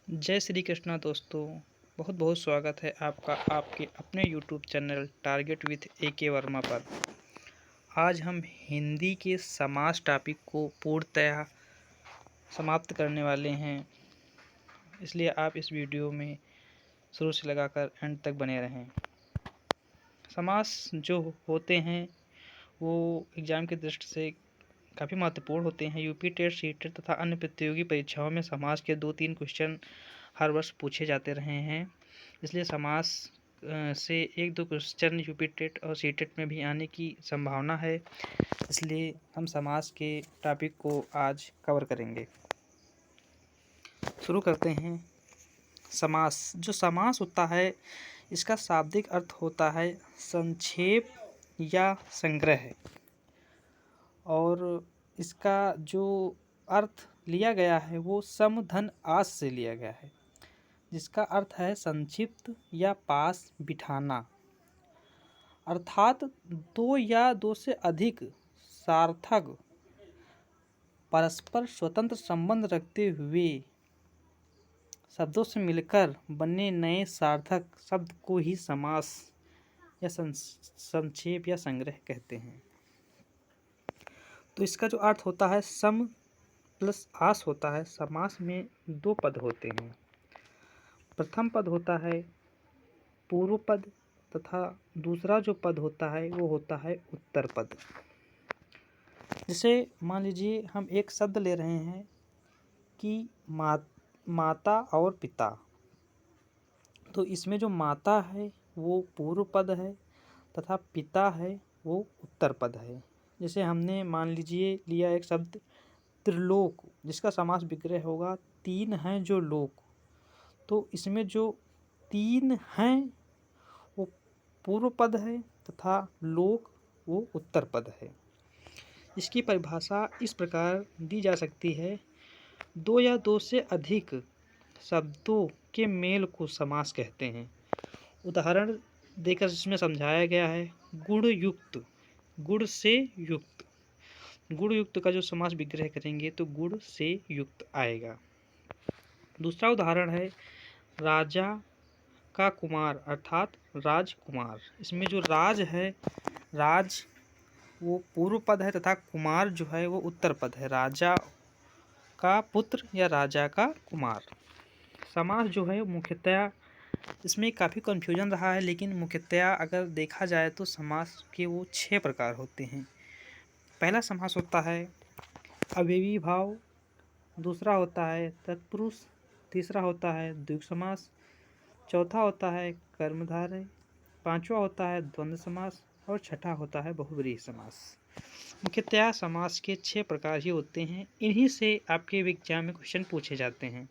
जय श्री कृष्णा दोस्तों। बहुत बहुत स्वागत है आपका आपके अपने YouTube channel target with AK Verma पर। आज हम हिंदी के समास टॉपिक को पूर्णतः समाप्त करने वाले हैं, इसलिए आप इस वीडियो में शुरू से लगाकर एंड तक बने रहें। समास जो होते हैं वो एग्ज़ाम की दृष्टि से काफ़ी महत्वपूर्ण होते हैं। यूपी टेट, सी टेट तथा अन्य प्रतियोगी परीक्षाओं में समास के 2-3 क्वेश्चन हर वर्ष पूछे जाते रहे हैं, इसलिए समास से 1-2 क्वेश्चन यूपी टेट और सी टेट में भी आने की संभावना है, इसलिए हम समास के टॉपिक को आज कवर करेंगे। शुरू करते हैं। समास जो समास होता है इसका शाब्दिक अर्थ होता है संक्षेप या संग्रह, और इसका जो अर्थ लिया गया है वो सम धन आस से लिया गया है, जिसका अर्थ है संक्षिप्त या पास बिठाना, अर्थात दो या दो से अधिक सार्थक परस्पर स्वतंत्र संबंध रखते हुए शब्दों से मिलकर बने नए सार्थक शब्द को ही समास या संक्षेप या संग्रह कहते हैं। तो इसका जो अर्थ होता है सम प्लस आस होता है। समास में 2 पद होते हैं। प्रथम पद होता है पूर्व पद तथा दूसरा जो पद होता है वो होता है उत्तर पद। जैसे मान लीजिए हम एक शब्द ले रहे हैं कि माता और पिता, तो इसमें जो माता है वो पूर्व पद है तथा पिता है वो उत्तर पद है। जैसे हमने मान लीजिए लिया एक शब्द त्रिलोक, जिसका समास विग्रह होगा 3 हैं जो लोक, तो इसमें जो 3 हैं वो पूर्व पद है तथा लोक वो उत्तर पद है। इसकी परिभाषा इस प्रकार दी जा सकती है, 2 या 2 से अधिक शब्दों के मेल को समास कहते हैं। उदाहरण देकर इसमें समझाया गया है गुण युक्त, गुण से युक्त। गुण युक्त का जो समास विग्रह करेंगे तो गुण से युक्त आएगा। दूसरा उदाहरण है राजा का कुमार अर्थात राजकुमार। इसमें जो राज है, राज वो पूर्व पद है तथा कुमार जो है वो उत्तर पद है, राजा का पुत्र या राजा का कुमार। समास जो है मुख्यतया इसमें काफ़ी कन्फ्यूजन रहा है, लेकिन मुख्यतया अगर देखा जाए तो समास के वो 6 प्रकार होते हैं। पहला समास होता है अव्ययी भाव, दूसरा होता है तत्पुरुष, तीसरा होता है द्विगु समास, चौथा होता है कर्मधारय, पांचवा होता है द्वंद्व समास और छठा होता है बहुव्रीहि समास। मुख्यतया समास के 6 प्रकार ही होते हैं। इन्हीं से आपके एग्जाम में क्वेश्चन पूछे जाते हैं।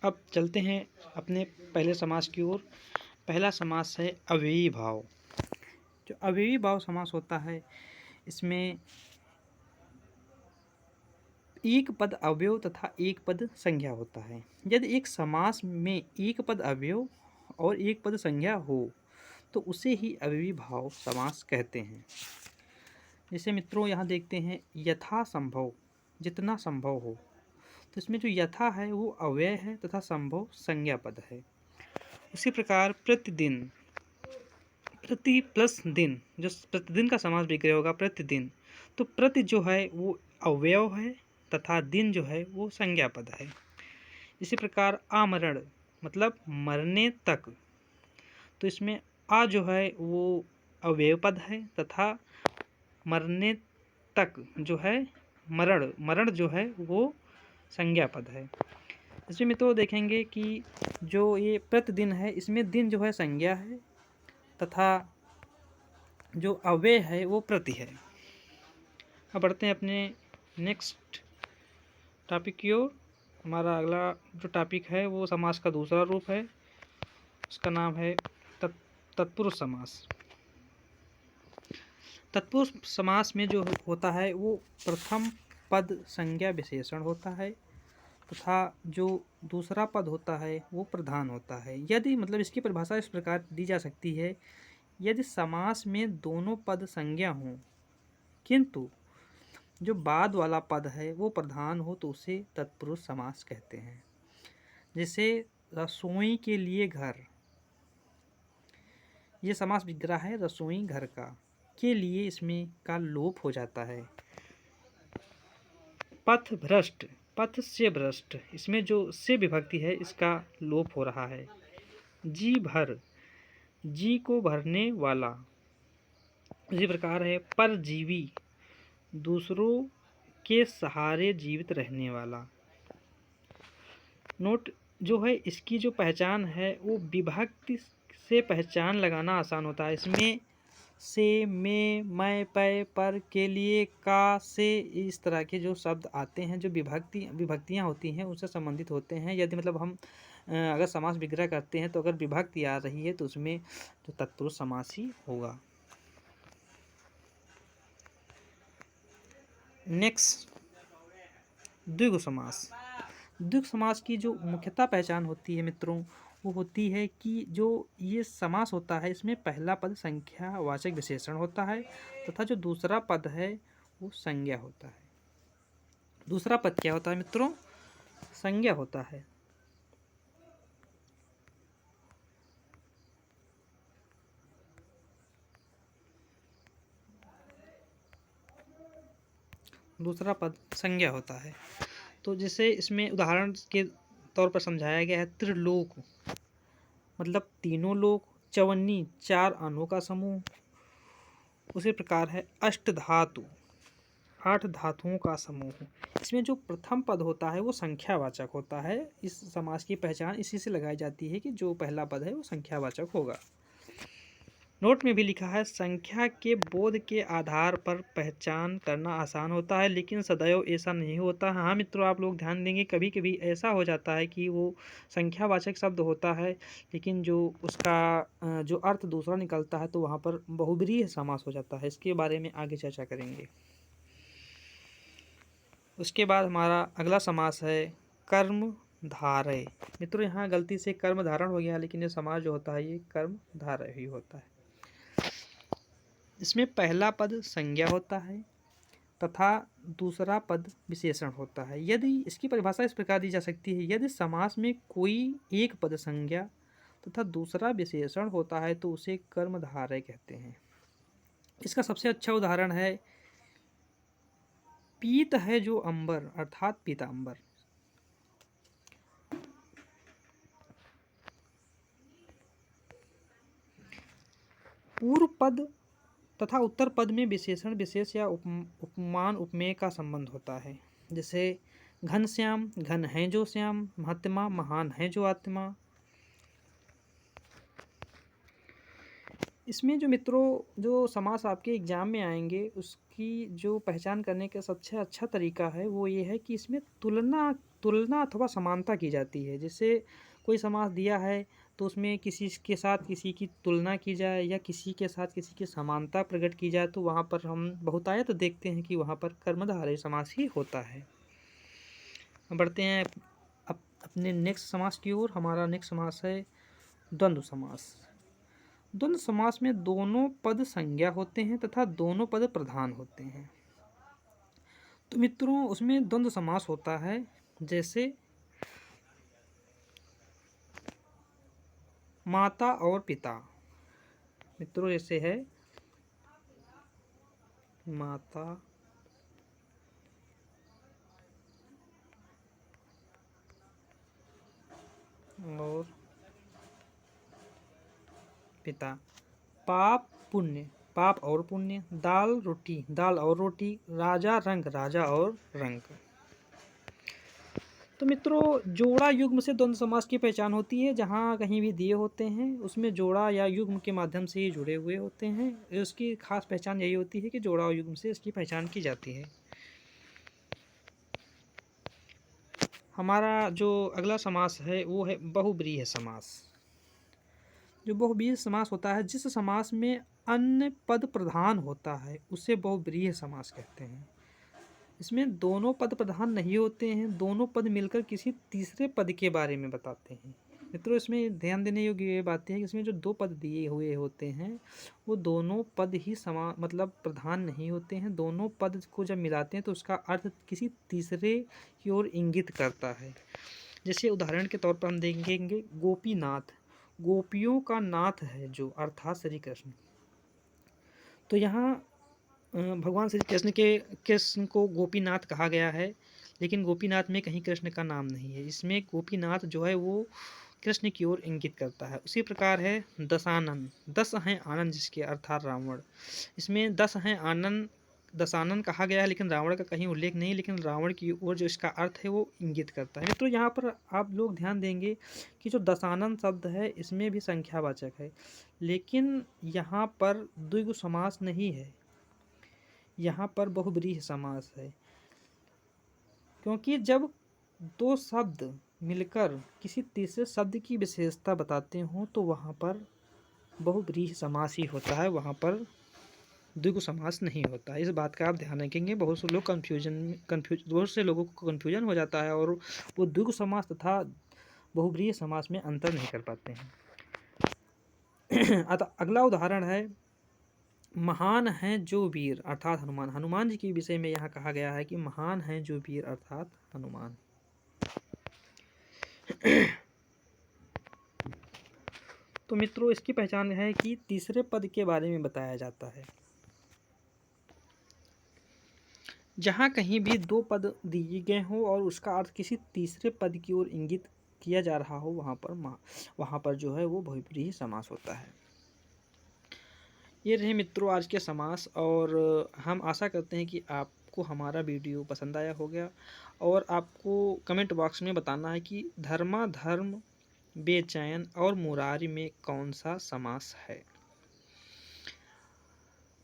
अब चलते हैं अपने पहले समास की ओर। पहला समास है अव्ययी भाव। जो अव्ययी भाव समास होता है इसमें एक पद अवयव तथा एक पद संज्ञा होता है। यदि एक समास में एक पद अवयव और एक पद संज्ञा हो तो उसे ही अव्ययी भाव समास कहते हैं। जैसे मित्रों यहाँ देखते हैं यथा संभव, जितना संभव हो, तो इसमें जो यथा है वो अव्यय है तथा संभव संज्ञा पद है। उसी प्रकार प्रतिदिन, प्रति प्लस दिन, जो प्रतिदिन का समास विग्रह होगा प्रतिदिन, तो प्रति जो है वो अवयव है तथा दिन जो है वो संज्ञा पद है। इसी प्रकार आमरण मतलब मरने तक, तो इसमें आ जो है वो अवयव पद है तथा मरने तक जो है मरण जो है वो संज्ञा पद है। इसमें मित्रों देखेंगे कि जो ये प्रतिदिन है इसमें दिन जो है संज्ञा है तथा जो अव्यय है वो प्रति है। अब बढ़ते हैं अपने नेक्स्ट टॉपिक की ओर। हमारा अगला जो टॉपिक है वो समास का दूसरा रूप है, उसका नाम है तत्पुरुष समास। तत्पुरुष समास में जो होता है वो प्रथम पद संज्ञा विशेषण होता है तथा जो दूसरा पद होता है वो प्रधान होता है। यदि मतलब इसकी परिभाषा इस प्रकार दी जा सकती है, यदि समास में दोनों पद संज्ञा हों किंतु जो बाद वाला पद है वो प्रधान हो तो उसे तत्पुरुष समास कहते हैं। जैसे रसोई के लिए घर, ये समास विग्रह है रसोई घर का, के लिए इसमें का लोप हो जाता है। पथ भ्रष्ट, पथ से भ्रष्ट, इसमें जो से विभक्ति है इसका लोप हो रहा है। जी भर, जी को भरने वाला। इसी प्रकार है परजीवी, दूसरों के सहारे जीवित रहने वाला। नोट जो है इसकी जो पहचान है वो विभक्ति से पहचान लगाना आसान होता है। इसमें से, में, मैं, पै, पर, के लिए, का, से, इस तरह के जो शब्द आते हैं जो विभक्तियाँ होती हैं उससे संबंधित होते हैं। यदि मतलब हम अगर समास विग्रह करते हैं तो अगर विभक्ति आ रही है तो उसमें जो तत्पुरुष समास ही होगा। नेक्स्ट द्विगु समास। द्विगु समास की जो मुख्यतः पहचान होती है मित्रों वो होती है कि जो ये समास होता है इसमें पहला पद संख्यावाचक विशेषण होता है तथा जो दूसरा पद है वो संज्ञा होता है। दूसरा पद क्या होता है मित्रों? संज्ञा होता है। दूसरा पद संज्ञा होता है। तो जैसे इसमें उदाहरण के तौर पर समझाया गया है त्रिलोक मतलब तीनों लोक, चवन्नी चार अणुओं का समूह। उसी प्रकार है अष्टधातु, 8 धातुओं का समूह। इसमें जो प्रथम पद होता है वो संख्यावाचक होता है। इस समास की पहचान इसी से लगाई जाती है कि जो पहला पद है वो संख्यावाचक होगा। नोट में भी लिखा है संख्या के बोध के आधार पर पहचान करना आसान होता है लेकिन सदैव ऐसा नहीं होता। हाँ मित्रों, आप लोग ध्यान देंगे कभी कभी ऐसा हो जाता है कि वो संख्यावाचक शब्द होता है लेकिन जो उसका जो अर्थ दूसरा निकलता है तो वहाँ पर बहुब्रीहि समास हो जाता है। इसके बारे में आगे चर्चा करेंगे। उसके बाद हमारा अगला समास है कर्म धारय। मित्रों यहाँ गलती से कर्म धारण हो गया लेकिन ये समास जो होता है ये कर्म धारय ही होता है। इसमें पहला पद संज्ञा होता है तथा दूसरा पद विशेषण होता है। यदि इसकी परिभाषा इस प्रकार दी जा सकती है, यदि समास में कोई एक पद संज्ञा तथा दूसरा विशेषण होता है तो उसे कर्मधारय कहते हैं। इसका सबसे अच्छा उदाहरण है पीत है जो अंबर अर्थात पीतांबर। पूर्व पद तथा उत्तर पद में विशेषण विशेष या उपमान उपमेय का संबंध होता है। जैसे घनश्याम, घन है जो श्याम, महात्मा, महान है जो आत्मा। इसमें जो मित्रों जो समास आपके एग्जाम में आएंगे उसकी जो पहचान करने का सबसे अच्छा तरीका है वो ये है कि इसमें तुलना अथवा समानता की जाती है। जैसे कोई समास दिया है तो उसमें किसी के साथ किसी की तुलना की जाए या किसी के साथ किसी की समानता प्रकट की जाए तो वहाँ पर हम बहुतायत देखते हैं कि वहाँ पर कर्मधारय समास ही होता है। हम बढ़ते हैं अपने नेक्स्ट समास की ओर। हमारा नेक्स्ट समास है द्वंद्व समास। द्वंद्व समास में दोनों पद संज्ञा होते हैं तथा दोनों पद प्रधान होते हैं। तो मित्रों उसमें द्वंद्व समास होता है जैसे माता और पिता। मित्रों जैसे है माता और पिता। पाप पुण्य, पाप और पुण्य। दाल रोटी, दाल और रोटी। राजा रंग, राजा और रंग। तो मित्रों जोड़ा युग्म से द्वंद्व समास की पहचान होती है। जहाँ कहीं भी दिए होते हैं उसमें जोड़ा या युग्म के माध्यम से ये जुड़े हुए होते हैं। उसकी खास पहचान यही होती है कि जोड़ा और युग्म से इसकी पहचान की जाती है। हमारा जो अगला समास है वो है बहुब्रीहि समास। जो बहुब्रीहि समास होता है जिस समास में अन्य पद प्रधान होता है उसे बहुब्रीहि समास कहते हैं। इसमें दोनों पद प्रधान नहीं होते हैं, दोनों पद मिलकर किसी तीसरे पद के बारे में बताते हैं। मित्रों इसमें ध्यान देने योग्य ये बातें हैं कि इसमें जो दो पद दिए हुए होते हैं वो दोनों पद ही समान मतलब प्रधान नहीं होते हैं। दोनों पद को जब मिलाते हैं तो उसका अर्थ किसी तीसरे की ओर इंगित करता है। जैसे उदाहरण के तौर पर हम देखेंगे गोपीनाथ, गोपियों का नाथ है जो, अर्थात श्री कृष्ण। तो यहाँ भगवान श्री कृष्ण को गोपीनाथ कहा गया है, लेकिन गोपीनाथ में कहीं कृष्ण का नाम नहीं है। इसमें गोपीनाथ जो है वो कृष्ण की ओर इंगित करता है। उसी प्रकार है दशानन, दस हैं आनंद जिसके, अर्थात रावण। इसमें दस हैं आनंद, दशानन कहा गया है, लेकिन रावण का कहीं उल्लेख नहीं, लेकिन रावण की ओर जो इसका अर्थ है वो इंगित करता है। तो यहाँ पर आप लोग ध्यान देंगे कि जो दशानन शब्द है इसमें भी संख्यावाचक है, लेकिन यहाँ पर द्विगु समास नहीं है, यहाँ पर बहुब्रीहि समास है। क्योंकि जब दो शब्द मिलकर किसी तीसरे शब्द की विशेषता बताते हों तो वहाँ पर बहुब्रीहि समास ही होता है, वहाँ पर द्विगु समास नहीं होता। इस बात का आप ध्यान रखेंगे। बहुत से लोग बहुत से लोगों को कन्फ्यूजन हो जाता है और वो द्विगु समास तथा बहुब्रीहि समास में अंतर नहीं कर पाते हैं। अतः अगला उदाहरण है महान हैं जो वीर, अर्थात हनुमान। हनुमान जी के विषय में यहाँ कहा गया है कि महान हैं जो वीर, अर्थात हनुमान। तो मित्रों इसकी पहचान है कि तीसरे पद के बारे में बताया जाता है। जहाँ कहीं भी दो पद दिए गए हों और उसका अर्थ किसी तीसरे पद की ओर इंगित किया जा रहा हो, वहाँ पर जो है वो बहुब्रीहि समास होता है। ये रहे मित्रों आज के समास, और हम आशा करते हैं कि आपको हमारा वीडियो पसंद आया होगा और आपको कमेंट बॉक्स में बताना है कि धर्माधर्म, बेचैन और मुरारी में कौन सा समास है।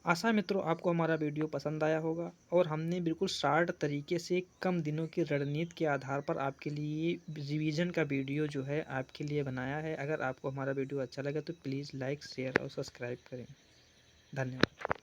आशा मित्रों आपको हमारा वीडियो पसंद आया होगा और हमने बिल्कुल शार्ट तरीके से कम दिनों की रणनीति के आधार पर आपके लिए रिवीजन का वीडियो जो है आपके लिए बनाया है। अगर आपको हमारा वीडियो अच्छा लगे तो प्लीज़ लाइक, शेयर और सब्सक्राइब करें। धन्यवाद।